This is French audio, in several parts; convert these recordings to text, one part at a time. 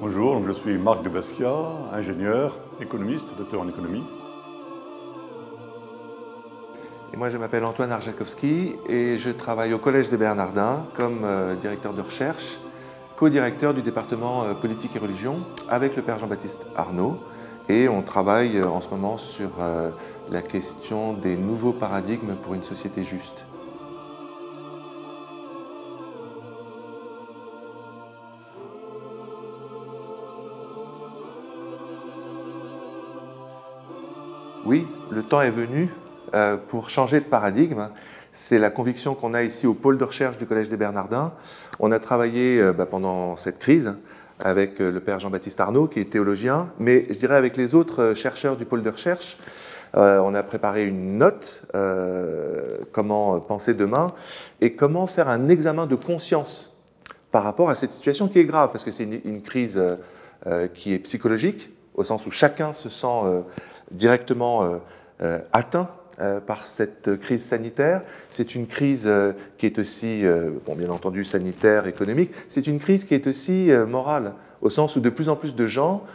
Bonjour, donc je suis Marc de Basquiat, ingénieur, économiste, docteur en économie. Et moi je m'appelle Antoine Arjakovski et je travaille au Collège des Bernardins comme directeur de recherche, co-directeur du département politique et religion avec le père Jean-Baptiste Arnaud. Et on travaille en ce moment sur la question des nouveaux paradigmes pour une société juste. Oui, le temps est venu pour changer de paradigme. C'est la conviction qu'on a ici au pôle de recherche du Collège des Bernardins. On a travaillé pendant cette crise avec le père Jean-Baptiste Arnaud, qui est théologien, mais je dirais avec les autres chercheurs du pôle de recherche. On a préparé une note, comment penser demain, et comment faire un examen de conscience par rapport à cette situation qui est grave, parce que c'est une crise qui est psychologique, au sens où chacun se sent directement atteint par cette crise sanitaire. C'est une crise qui est aussi, bien entendu, sanitaire, économique. C'est une crise qui est aussi morale, au sens où de plus en plus de gens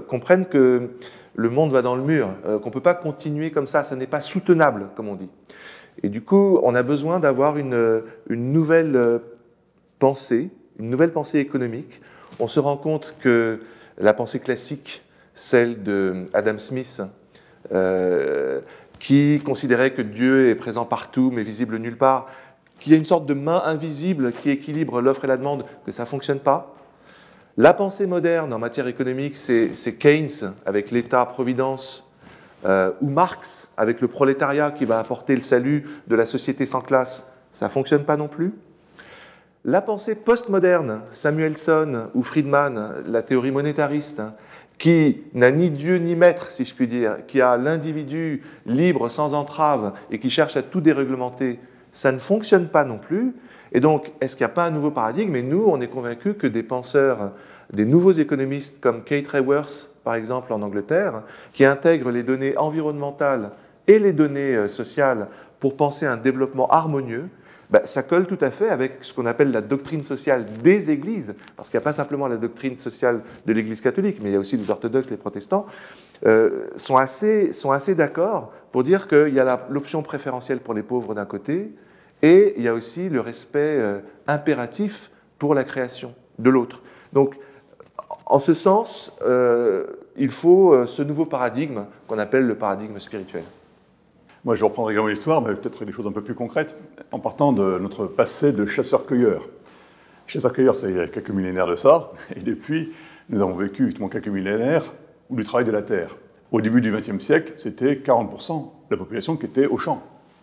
comprennent que le monde va dans le mur, qu'on ne peut pas continuer comme ça n'est pas soutenable, comme on dit. Et du coup, on a besoin d'avoir une nouvelle pensée, une nouvelle pensée économique. On se rend compte que la pensée classique, celle de Adam Smith, qui considérait que Dieu est présent partout mais visible nulle part, qu'il y a une sorte de main invisible qui équilibre l'offre et la demande, que ça ne fonctionne pas. La pensée moderne en matière économique, c'est Keynes avec l'État-providence, ou Marx avec le prolétariat qui va apporter le salut de la société sans classe, ça ne fonctionne pas non plus. La pensée postmoderne, Samuelson ou Friedman, la théorie monétariste, qui n'a ni Dieu ni maître, si je puis dire, qui a l'individu libre, sans entrave, et qui cherche à tout déréglementer, ça ne fonctionne pas non plus. Et donc, est-ce qu'il n'y a pas un nouveau paradigme? Et nous, on est convaincus que des penseurs, des nouveaux économistes comme Kate Raworth, par exemple, en Angleterre, qui intègrent les données environnementales et les données sociales pour penser un développement harmonieux, ça colle tout à fait avec ce qu'on appelle la doctrine sociale des églises, parce qu'il n'y a pas simplement la doctrine sociale de l'Église catholique, mais il y a aussi les orthodoxes, les protestants, sont assez d'accord pour dire qu'il y a l'option préférentielle pour les pauvres d'un côté, et il y a aussi le respect impératif pour la création de l'autre. Donc, en ce sens, il faut ce nouveau paradigme qu'on appelle le paradigme spirituel. Moi, je reprendrai également l'histoire, mais peut-être des choses un peu plus concrètes, en partant de notre passé de chasseurs-cueilleurs. Chasseurs-cueilleurs, c'est il y a quelques millénaires de ça, et depuis, nous avons vécu justement quelques millénaires du travail de la terre. Au début du XXe siècle, c'était 40% de la population qui était au champ.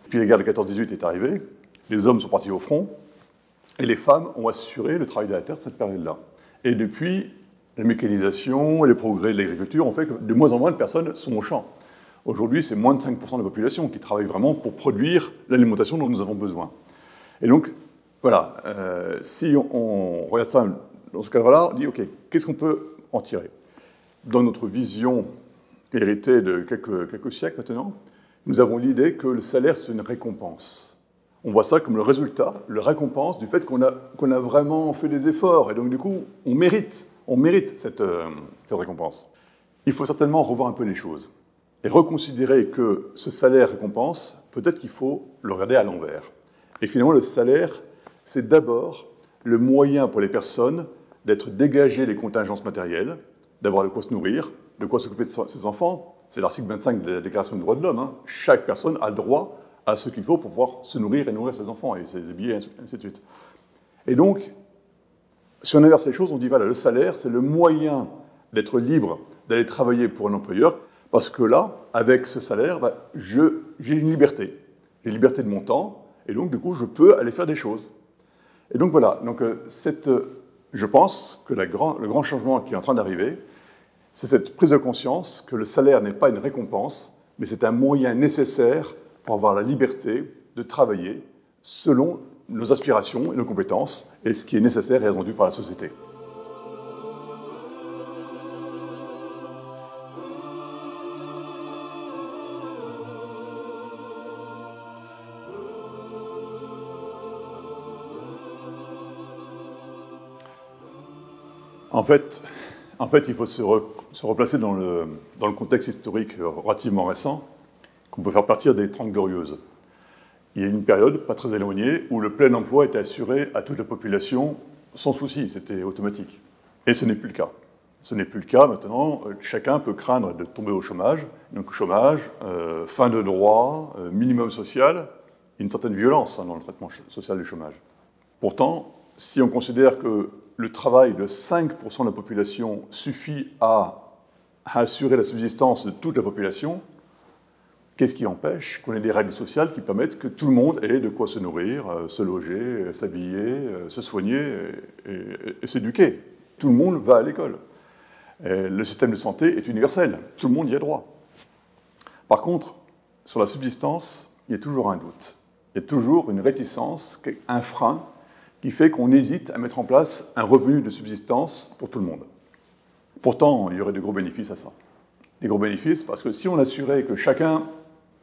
Puis la guerre de 14-18 est arrivée, les hommes sont partis au front, et les femmes ont assuré le travail de la terre cette période-là. Et depuis, la mécanisation et les progrès de l'agriculture ont fait que de moins en moins de personnes sont au champ. Aujourd'hui, c'est moins de 5% de la population qui travaille vraiment pour produire l'alimentation dont nous avons besoin. Et donc, voilà, si on regarde ça dans ce cadre-là, on dit, OK, qu'est-ce qu'on peut en tirer? Dans notre vision héritée de quelques siècles maintenant, nous avons l'idée que le salaire, c'est une récompense. On voit ça comme le résultat, la récompense du fait qu'on a vraiment fait des efforts. Et donc, du coup, on mérite cette récompense. Il faut certainement revoir un peu les choses. Et reconsidérer que ce salaire récompense, peut-être qu'il faut le regarder à l'envers. Et finalement, le salaire, c'est d'abord le moyen pour les personnes d'être dégagées des contingences matérielles, d'avoir de quoi se nourrir, de quoi s'occuper de ses enfants. C'est l'article 25 de la Déclaration des droits de l'homme. Chaque personne a le droit à ce qu'il faut pour pouvoir se nourrir et nourrir ses enfants, et ses habiller, et ainsi de suite. Et donc, si on inverse les choses, on dit, voilà, le salaire, c'est le moyen d'être libre, d'aller travailler pour un employeur. Parce que là, avec ce salaire, j'ai une liberté. J'ai une liberté de mon temps, et donc, du coup, je peux aller faire des choses. Et donc, voilà. Donc, je pense que le grand changement qui est en train d'arriver, c'est cette prise de conscience que le salaire n'est pas une récompense, mais c'est un moyen nécessaire pour avoir la liberté de travailler selon nos aspirations et nos compétences, et ce qui est nécessaire et attendu par la société. En fait, il faut se replacer dans le contexte historique relativement récent, qu'on peut faire partir des 30 Glorieuses. Il y a une période, pas très éloignée, où le plein emploi était assuré à toute la population sans souci, c'était automatique. Et ce n'est plus le cas. Ce n'est plus le cas maintenant, chacun peut craindre de tomber au chômage. Donc chômage, fin de droit, minimum social, une certaine violence dans le traitement social du chômage. Pourtant, si on considère que le travail de 5% de la population suffit à assurer la subsistance de toute la population, qu'est-ce qui empêche qu'on ait des règles sociales qui permettent que tout le monde ait de quoi se nourrir, se loger, s'habiller, se soigner et s'éduquer? Tout le monde va à l'école. Le système de santé est universel, tout le monde y a droit. Par contre, sur la subsistance, il y a toujours un doute. Il y a toujours une réticence, un frein, qui fait qu'on hésite à mettre en place un revenu de subsistance pour tout le monde. Pourtant, il y aurait de gros bénéfices à ça. Des gros bénéfices parce que si on assurait que chacun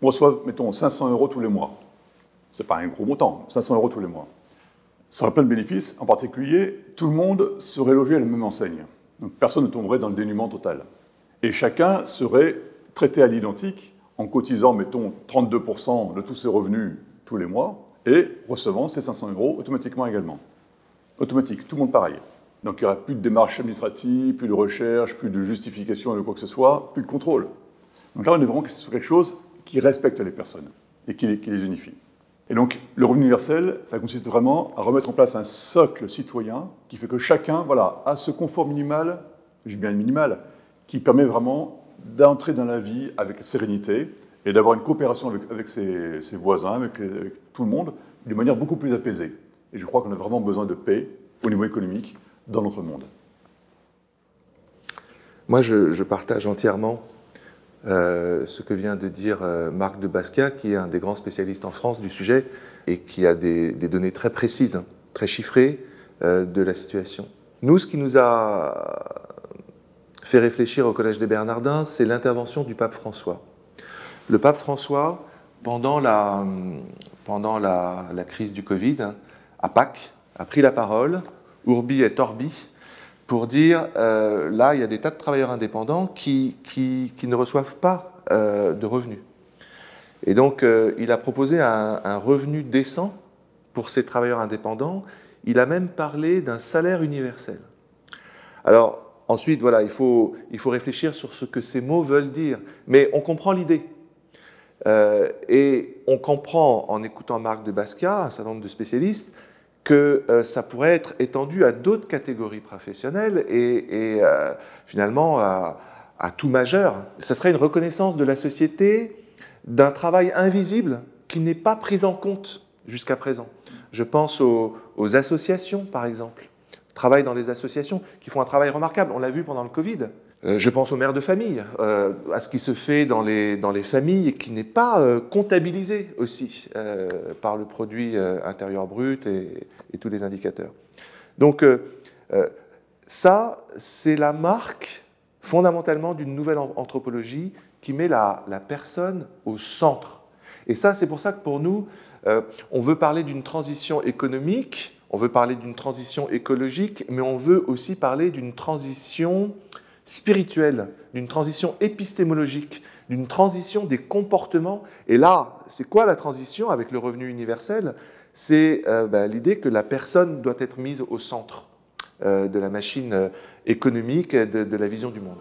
reçoive, mettons, 500 € tous les mois, c'est pas un gros montant, 500 € tous les mois, ça aurait plein de bénéfices. En particulier, tout le monde serait logé à la même enseigne. Donc personne ne tomberait dans le dénuement total. Et chacun serait traité à l'identique en cotisant, mettons, 32% de tous ses revenus tous les mois et recevant ces 500 € automatiquement également. Automatique, tout le monde pareil. Donc il n'y aura plus de démarches administratives, plus de recherche, plus de justification de quoi que ce soit, plus de contrôle. Donc là, on est vraiment sur quelque chose qui respecte les personnes et qui les unifie. Et donc, le revenu universel, ça consiste vraiment à remettre en place un socle citoyen qui fait que chacun, voilà, a ce confort minimal, je dis bien minimal, qui permet vraiment d'entrer dans la vie avec sérénité et d'avoir une coopération avec ses voisins, avec tout le monde, de manière beaucoup plus apaisée. Et je crois qu'on a vraiment besoin de paix au niveau économique dans notre monde. Moi, je partage entièrement ce que vient de dire Marc de Basquiat, qui est un des grands spécialistes en France du sujet et qui a des données très précises, très chiffrées de la situation. Nous, ce qui nous a fait réfléchir au Collège des Bernardins, c'est l'intervention du pape François. Le pape François, pendant la crise du Covid, à Pâques, a pris la parole, Urbi et Orbi, pour dire, là, il y a des tas de travailleurs indépendants qui ne reçoivent pas de revenus. Et donc, il a proposé un revenu décent pour ces travailleurs indépendants. Il a même parlé d'un salaire universel. Alors, ensuite, voilà, il faut réfléchir sur ce que ces mots veulent dire. Mais on comprend l'idée. Et on comprend, en écoutant Marc de Basquiat, un certain nombre de spécialistes, que ça pourrait être étendu à d'autres catégories professionnelles et finalement à tout majeur. Ça serait une reconnaissance de la société d'un travail invisible qui n'est pas pris en compte jusqu'à présent. Je pense aux associations, par exemple. Travail dans les associations qui font un travail remarquable. On l'a vu pendant le Covid. Je pense aux mères de famille, à ce qui se fait dans les familles et qui n'est pas comptabilisé aussi par le produit intérieur brut et tous les indicateurs. Donc ça, c'est la marque fondamentalement d'une nouvelle anthropologie qui met la personne au centre. Et ça, c'est pour ça que pour nous, on veut parler d'une transition économique, on veut parler d'une transition écologique, mais on veut aussi parler d'une transition spirituelle, d'une transition épistémologique, d'une transition des comportements. Et là, c'est quoi la transition avec le revenu universel? C'est l'idée que la personne doit être mise au centre de la machine économique, de la vision du monde.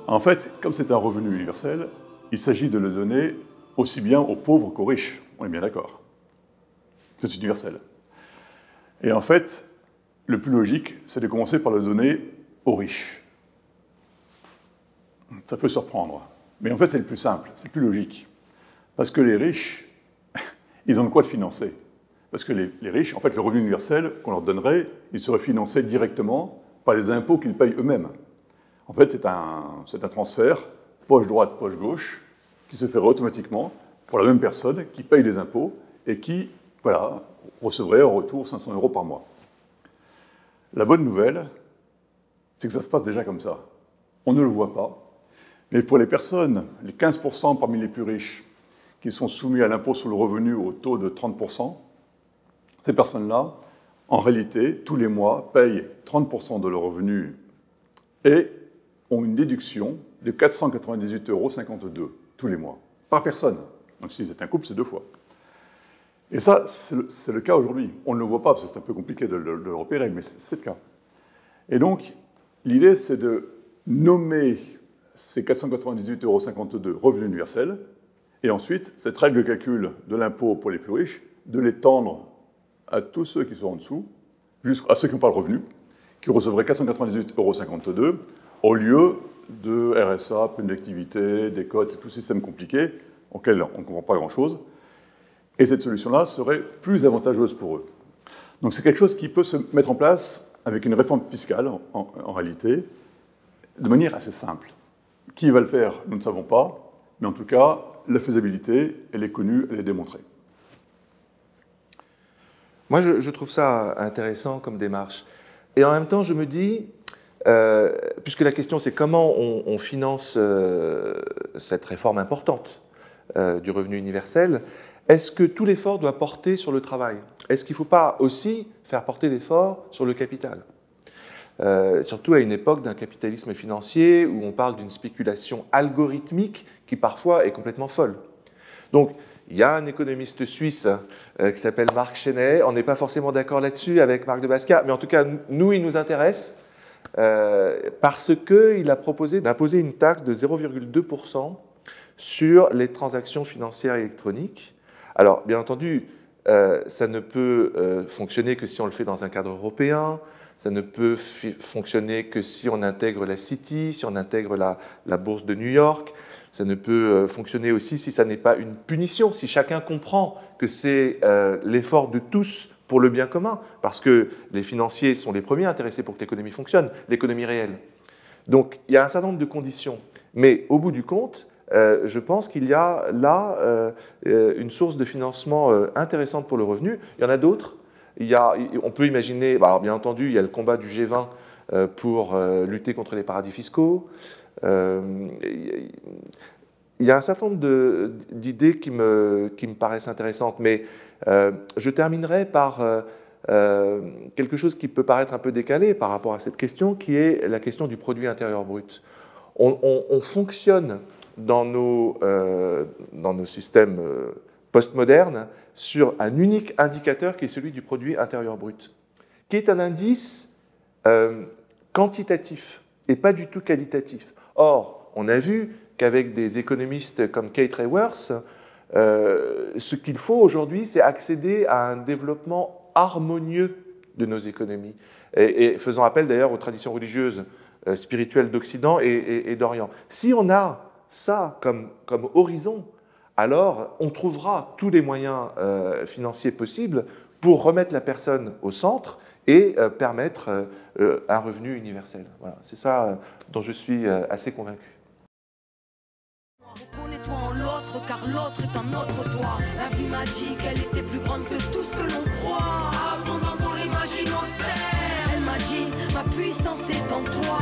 En fait, comme c'est un revenu universel, il s'agit de le donner aussi bien aux pauvres qu'aux riches. On est bien d'accord. C'est universel. Et en fait, le plus logique, c'est de commencer par le donner aux riches. Ça peut surprendre. Mais en fait, c'est le plus simple, c'est le plus logique. Parce que les riches, ils ont de quoi le financer. Parce que les riches, en fait, le revenu universel qu'on leur donnerait, il serait financé directement par les impôts qu'ils payent eux-mêmes. En fait, c'est un transfert, poche droite, poche gauche, qui se ferait automatiquement pour la même personne qui paye des impôts et qui, voilà, recevrait en retour 500 € par mois. La bonne nouvelle, c'est que ça se passe déjà comme ça. On ne le voit pas, Mais pour les personnes, les 15% parmi les plus riches, qui sont soumis à l'impôt sur le revenu au taux de 30%, ces personnes-là, en réalité, tous les mois, payent 30% de leur revenu et ont une déduction de 498,52 € tous les mois, par personne. Donc si c'est un couple, c'est 2 fois. Et ça, c'est le cas aujourd'hui. On ne le voit pas, parce que c'est un peu compliqué de le repérer, mais c'est le cas. Et donc, l'idée, c'est de nommer ces 498,52 € revenus universels, et ensuite, cette règle de calcul de l'impôt pour les plus riches, de l'étendre à tous ceux qui sont en dessous, jusqu'à ceux qui n'ont pas le revenu, qui recevraient 498,52 € au lieu de RSA, prime d'activité, des cotes, et tout système compliqué, auquel on ne comprend pas grand-chose. Et cette solution-là serait plus avantageuse pour eux. Donc c'est quelque chose qui peut se mettre en place avec une réforme fiscale, en réalité, de manière assez simple. Qui va le faire, nous ne savons pas, mais en tout cas, la faisabilité, elle est connue, elle est démontrée. Moi, je trouve ça intéressant comme démarche. Et en même temps, je me dis, puisque la question c'est comment on finance cette réforme importante du revenu universel, est-ce que tout l'effort doit porter sur le travail? Est-ce qu'il ne faut pas aussi faire porter l'effort sur le capital? Surtout à une époque d'un capitalisme financier où on parle d'une spéculation algorithmique qui parfois est complètement folle. Donc, il y a un économiste suisse qui s'appelle Marc Chenet. On n'est pas forcément d'accord là-dessus avec Marc de Basquiat, mais en tout cas, nous, il nous intéresse parce qu'il a proposé d'imposer une taxe de 0,2% sur les transactions financières électroniques. Alors, bien entendu, ça ne peut fonctionner que si on le fait dans un cadre européen, ça ne peut fonctionner que si on intègre la City, si on intègre la bourse de New York. Ça ne peut fonctionner aussi si ça n'est pas une punition, si chacun comprend que c'est l'effort de tous pour le bien commun, parce que les financiers sont les premiers intéressés pour que l'économie fonctionne, l'économie réelle. Donc, il y a un certain nombre de conditions. Mais au bout du compte, je pense qu'il y a là une source de financement intéressante pour le revenu. Il y en a d'autres. On peut imaginer, alors bien entendu, il y a le combat du G20 pour lutter contre les paradis fiscaux. Il y a un certain nombre d'idées qui me paraissent intéressantes, mais je terminerai par quelque chose qui peut paraître un peu décalé par rapport à cette question, qui est la question du produit intérieur brut. On fonctionne dans nos systèmes postmodernes sur un unique indicateur qui est celui du produit intérieur brut, qui est un indice quantitatif et pas du tout qualitatif. Or, on a vu qu'avec des économistes comme Kate Raworth, ce qu'il faut aujourd'hui, c'est accéder à un développement harmonieux de nos économies, et faisant appel d'ailleurs aux traditions religieuses spirituelles d'Occident et d'Orient. Si on a ça comme horizon, alors on trouvera tous les moyens financiers possibles pour remettre la personne au centre et permettre un revenu universel. Voilà, c'est ça dont je suis assez convaincu. Reconnais-toi en l'autre, car l'autre est un autre toi. La vie m'a dit qu'elle était plus grande que tout ce que l'on croit. Abandon dans l'imagine austère. Elle m'a dit, ma puissance est en toi.